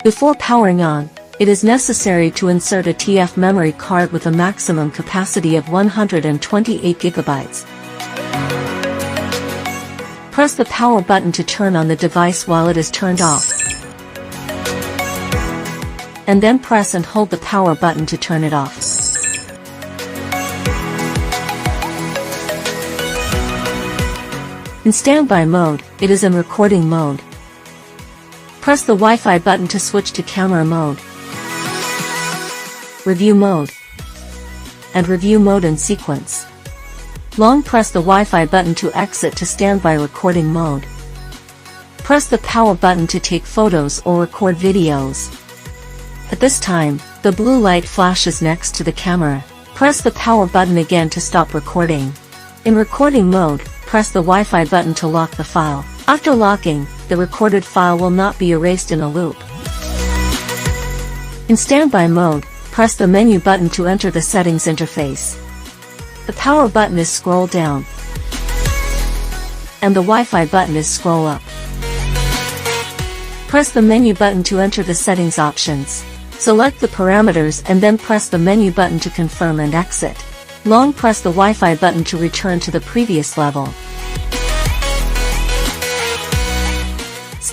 Before powering on, it is necessary to insert a TF memory card with a maximum capacity of 128 GB. Press the power button to turn on the device while it is turned off. And then press and hold the power button to turn it off. In standby mode, it is in recording mode. Press the Wi-Fi button to switch to camera mode, review mode, and review mode in sequence. Long press the Wi-Fi button to exit to standby recording mode. Press the power button to take photos or record videos. At this time, the blue light flashes next to the camera. Press the power button again to stop recording. In recording mode, press the Wi-Fi button to lock the file. After locking, the recorded file will not be erased in a loop. In standby mode, press the menu button to enter the settings interface. The power button is scroll down, and the Wi-Fi button is scroll up. Press the menu button to enter the settings options. Select the parameters and then press the menu button to confirm and exit. Long press the Wi-Fi button to return to the previous level.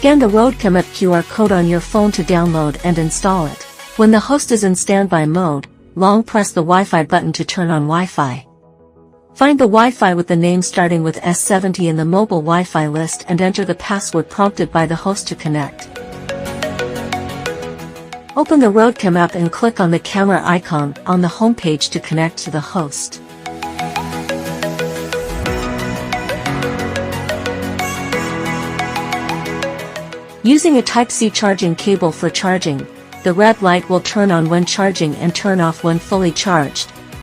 Scan the Rotatable QR code on your phone to download and install it. When the host is in standby mode, long press the Wi-Fi button to turn on Wi-Fi. Find the Wi-Fi with the name starting with S70 in the mobile Wi-Fi list and enter the password prompted by the host to connect. Open the Rotatable app and click on the camera icon on the home page to connect to the host. Using a Type-C charging cable for charging, the red light will turn on when charging and turn off when fully charged.